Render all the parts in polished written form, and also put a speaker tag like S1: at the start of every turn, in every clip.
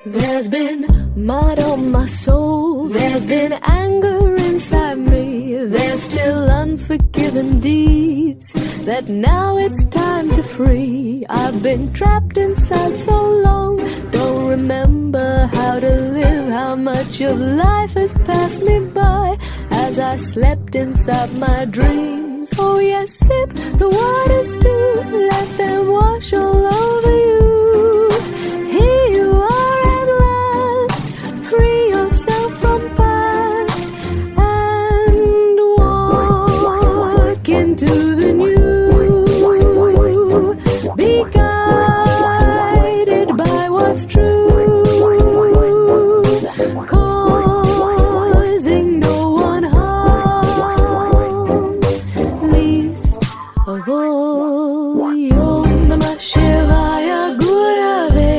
S1: There's been mud on my soul, there's been anger inside me, there's still unforgiven deeds that now it's time to free. I've been trapped inside so long, don't remember how to live, how much of life has passed me by as I slept inside my dreams. Oh yes, sip the waters too, let them wash all over you. Here you are at last, free yourself from past and walk into the new. Be guided by what's true, causing no one harm, least of all. Om Namah Shivaya Gurave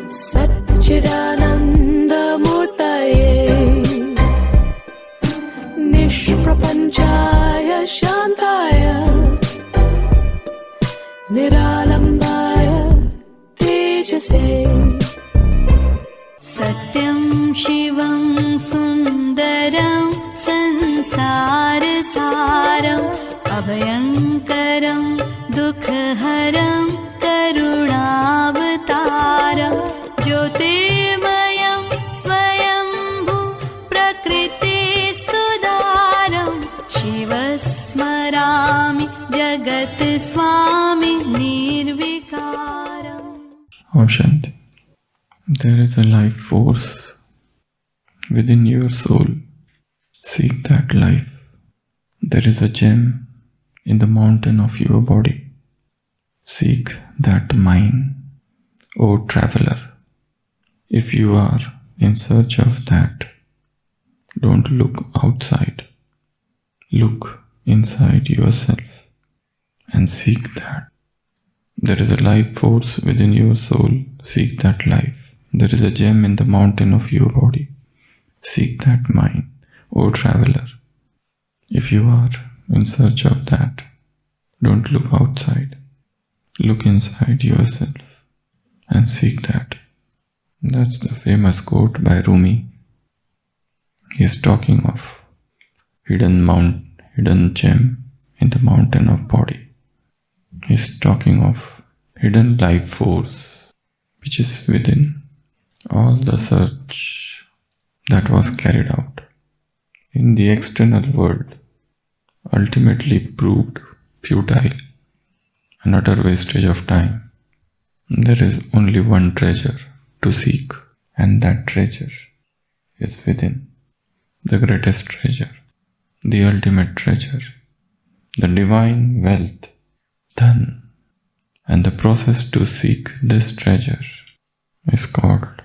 S1: Sat-Chit-Anand Murtaye Nishprapanchaya Shantaya Niralambaya Tejase.
S2: Satyam Shivam Sundaram Sansarasaram Abhayankaram Dukhaharam Karunavataram Jyotirmayam Swayambhu Prakritistudaram Shivasmarami Jagat Swami Nirvikaram.
S3: Om Shanti. There is a life force within your soul. Seek that life. There is a gem in the mountain of your body. Seek that mine, O traveler. If you are in search of that, don't look outside. Look inside yourself and seek that. There is a life force within your soul. Seek that life. There is a gem in the mountain of your body. Seek that mine, O traveler. If you are in search of that, don't look outside. Look inside yourself and seek that. That's the famous quote by Rumi. He's talking of hidden gem in the mountain of body. He's talking of hidden life force which is within. All the search that was carried out in the external world ultimately proved futile, an utter wastage of time. There is only one treasure to seek, and that treasure is within. The greatest treasure, the ultimate treasure, the divine wealth, dhana. And the process to seek this treasure is called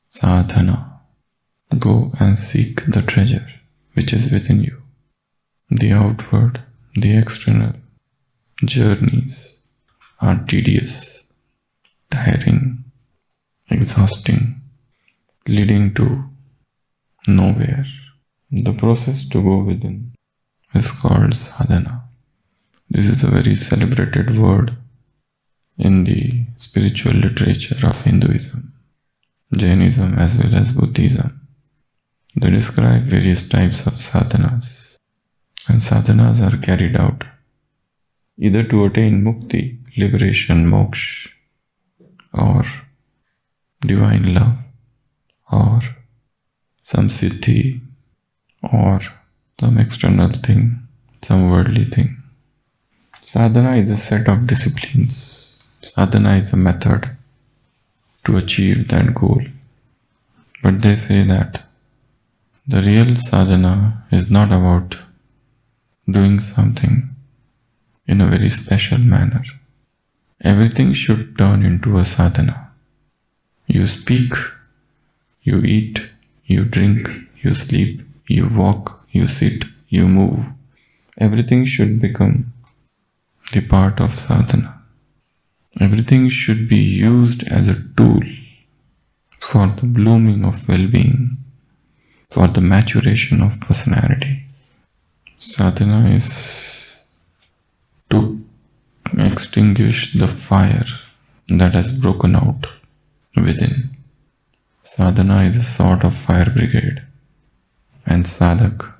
S3: sadhana. Go and seek the treasure which is within you. The outward, the external journeys are tedious, tiring, exhausting, leading to nowhere. The process to go within is called sadhana. This is a very celebrated word in the spiritual literature of Hinduism, Jainism as well as Buddhism. They describe various types of sadhanas, and sadhanas are carried out either to attain mukti, liberation, moksha, or divine love, or some siddhi, or some external thing, some worldly thing. Sadhana is a set of disciplines. Sadhana is a method to achieve that goal. But they say that the real sadhana is not about doing something in a very special manner. Everything should turn into a sadhana. You speak, you eat, you drink, you sleep, you walk, you sit, you move. Everything should become the part of sadhana. Everything should be used as a tool for the blooming of well-being, for the maturation of personality. Sadhana is to extinguish the fire that has broken out within. Sadhana is a sort of fire brigade, and sadhak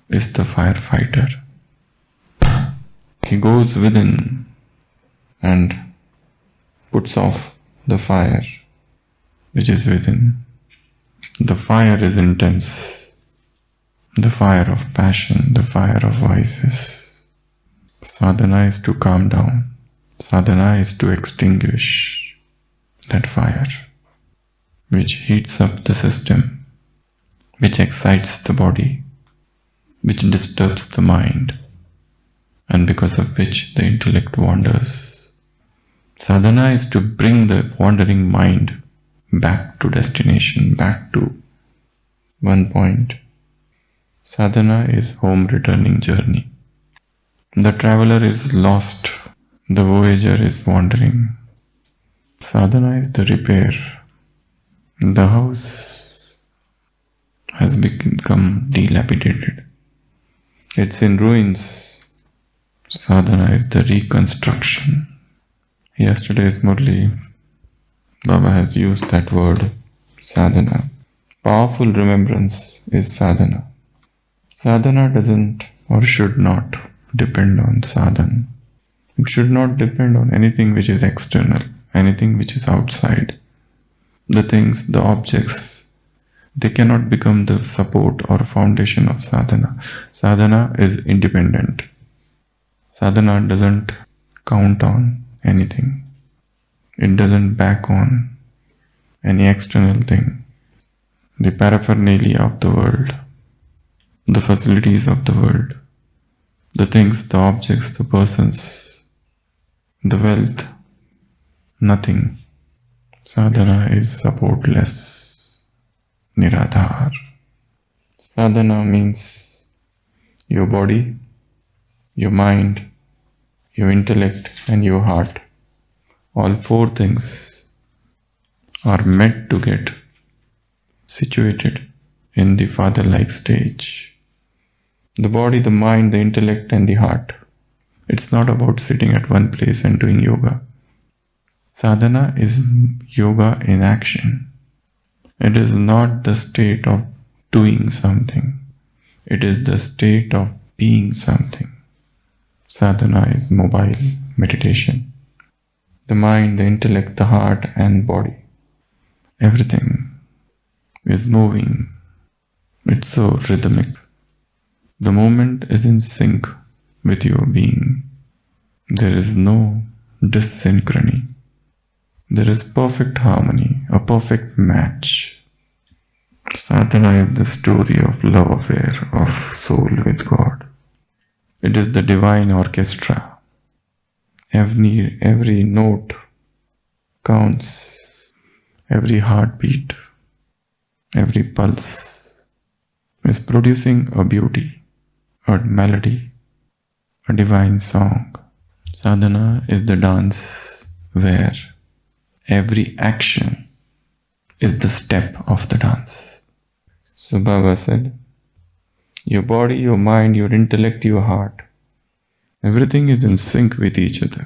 S3: is the firefighter. He goes within and puts off the fire which is within. The fire is intense, the fire of passion, the fire of vices. Sadhana is to calm down. Sadhana is to extinguish that fire which heats up the system, which excites the body, which disturbs the mind, and because of which the intellect wanders. Sadhana is to bring the wandering mind back to destination, back to one point. Sadhana is home returning journey. The traveler is lost, the voyager is wandering. Sadhana is the repair. The house has become dilapidated. It's in ruins. Sadhana is the reconstruction. Yesterday's Murli, Baba has used that word, sadhana. Powerful remembrance is sadhana. Sadhana doesn't or should not depend on sadhana. It should not depend on anything which is external, anything which is outside. The things, the objects, they cannot become the support or foundation of sadhana. Sadhana is independent. Sadhana doesn't count on anything. It doesn't back on any external thing. The paraphernalia of the world, the facilities of the world, the things, the objects, the persons, the wealth, nothing. Sadhana is supportless, niradhar. Sadhana means your body, your mind, your intellect and your heart. All four things are meant to get situated in the father-like stage. The body, the mind, the intellect and the heart. It's not about sitting at one place and doing yoga. Sadhana is yoga in action. It is not the state of doing something. It is the state of being something. Sadhana is mobile meditation. The mind, the intellect, the heart and body. Everything is moving. It's so rhythmic. The moment is in sync with your being. There is no dyssynchrony. There is perfect harmony, a perfect match. Sadhana is the story of love affair of soul with God. It is the divine orchestra. Every note counts. Every heartbeat, every pulse is producing a beauty, a melody, a divine song. Sadhana is the dance where every action is the step of the dance. So Baba said, your body, your mind, your intellect, your heart, everything is in sync with each other.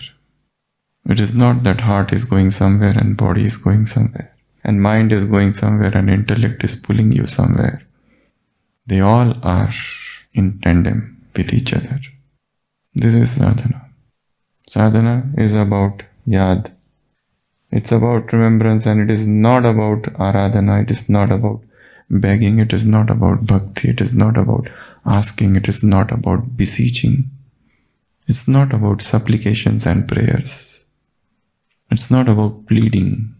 S3: It is not that heart is going somewhere and body is going somewhere, and mind is going somewhere and intellect is pulling you somewhere. They all are in tandem with each other. This is sadhana. Sadhana is about yad. It's about remembrance, and it is not about aradhana. It is not about begging. It is not about bhakti. It is not about asking. It is not about beseeching. It's not about supplications and prayers. It's not about pleading.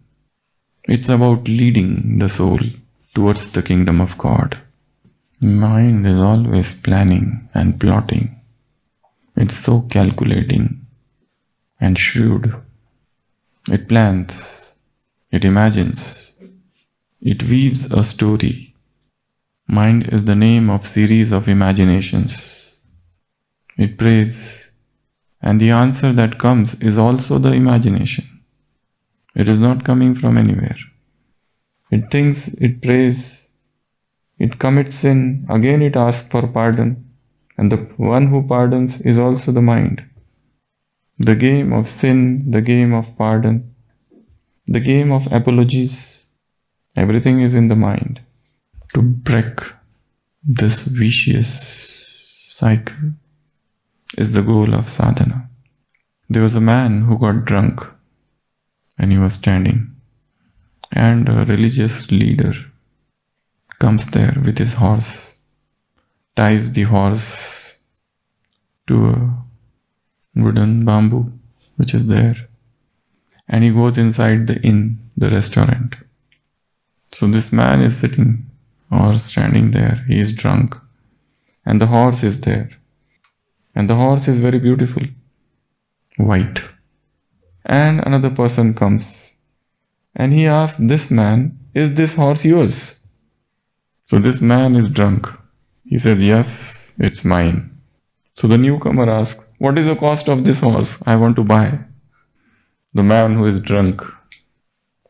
S3: It's about leading the soul towards the kingdom of God. Mind is always planning and plotting. It's so calculating and shrewd. It plans, it imagines, it weaves a story. Mind is the name of series of imaginations. It prays, and the answer that comes is also the imagination. It is not coming from anywhere. It thinks, it prays, it commits sin, again it asks for pardon, and the one who pardons is also the mind. The game of sin, the game of pardon, The game of apologies, everything is in the mind. To break this vicious cycle is the goal of sadhana. There was a man who got drunk and he was standing, and a religious leader comes there with his horse, ties the horse to a wooden bamboo which is there, and he goes inside the inn, the restaurant. So this man is sitting or standing there, he is drunk, and the horse is there, and the horse is very beautiful, white. And another person comes and he asks this man, "Is this horse yours?" So this man is drunk. He says, "Yes, it's mine." So the newcomer asks, "What is the cost of this horse? I want to buy." The man who is drunk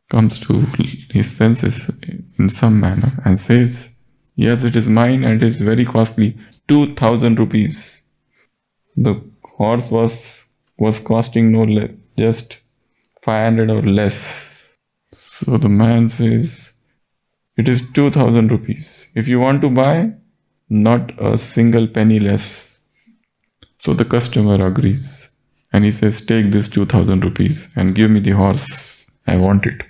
S3: comes to his senses in some manner and says, "Yes, it is mine and it is very costly, 2,000 rupees. The horse was costing no less, just 500 or less." So the man says, "It is 2,000 rupees. If you want to buy, not a single penny less." So the customer agrees and he says, "Take this 2,000 rupees and give me the horse. I want it."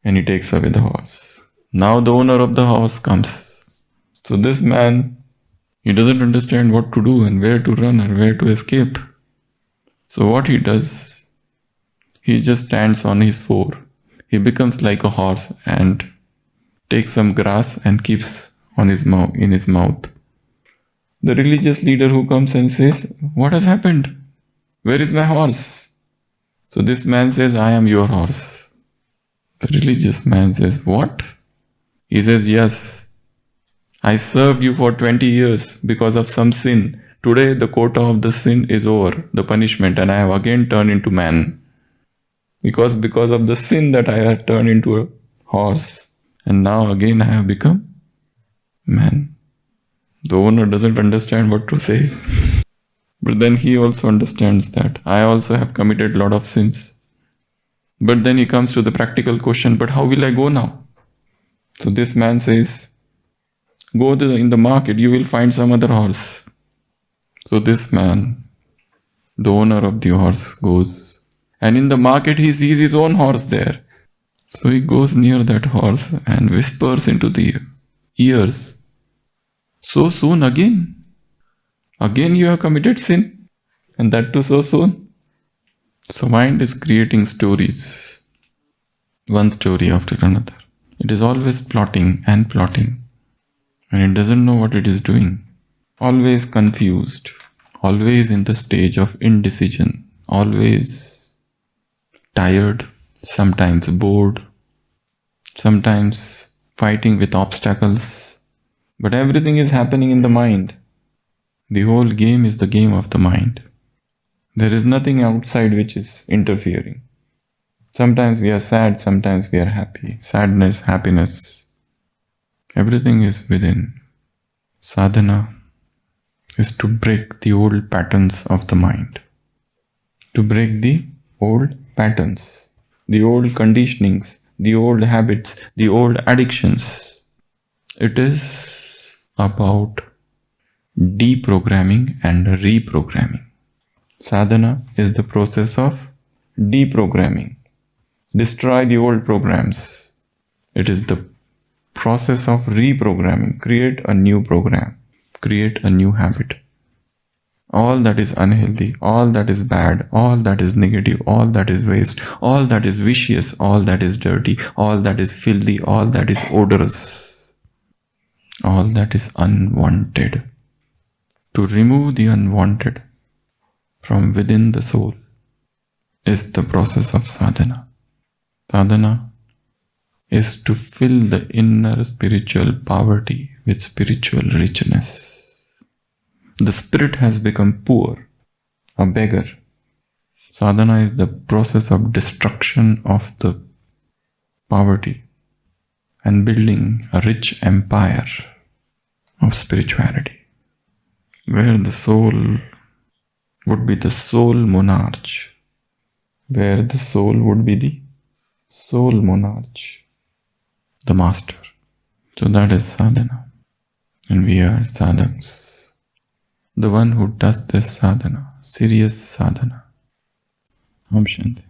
S3: And he takes away the horse. Now the owner of the horse comes. So this man, he doesn't understand what to do and where to run or where to escape. So what he does, he just stands on his four. He becomes like a horse and takes some grass and keeps in his mouth. The religious leader who comes and says, "What has happened? Where is my horse?" So this man says, "I am your horse." The religious man says, "What?" He says, "Yes, I served you for 20 years because of some sin. Today the quota of the sin is over, the punishment, and I have again turned into man. Because of the sin that I have turned into a horse, and now again I have become man." The owner doesn't understand what to say. But then he also understands that I also have committed a lot of sins. But then he comes to the practical question, but how will I go now? So this man says, "Go in the market, you will find some other horse." So this man, the owner of the horse, goes, and in the market he sees his own horse there. So he goes near that horse and whispers into the ears, "So soon again? Again you have committed sin? And that too so soon?" So mind is creating stories, one story after another. It is always plotting, and it doesn't know what it is doing. Always confused, always in the stage of indecision, always tired, sometimes bored, sometimes fighting with obstacles. But everything is happening in the mind. The whole game is the game of the mind. There is nothing outside which is interfering. Sometimes we are sad, sometimes we are happy. Sadness, happiness, everything is within. Sadhana is to break the old patterns of the mind. To break the old patterns, the old conditionings, the old habits, the old addictions. It is about deprogramming and reprogramming. Sadhana is the process of deprogramming. Destroy the old programs. It is the process of reprogramming. Create a new program. Create a new habit. All that is unhealthy, all that is bad, all that is negative, all that is waste, all that is vicious, all that is dirty, all that is filthy, all that is odorous, all that is unwanted. To remove the unwanted from within the soul is the process of sadhana. Sadhana is to fill the inner spiritual poverty with spiritual richness. The spirit has become poor, a beggar. Sadhana is the process of destruction of the poverty and building a rich empire of spirituality, where the soul would be the sole monarch, where the soul would be the soul monarch, the master. So that is sadhana. And we are sadhaks. The one who does this sadhana, serious sadhana. Om Shanti.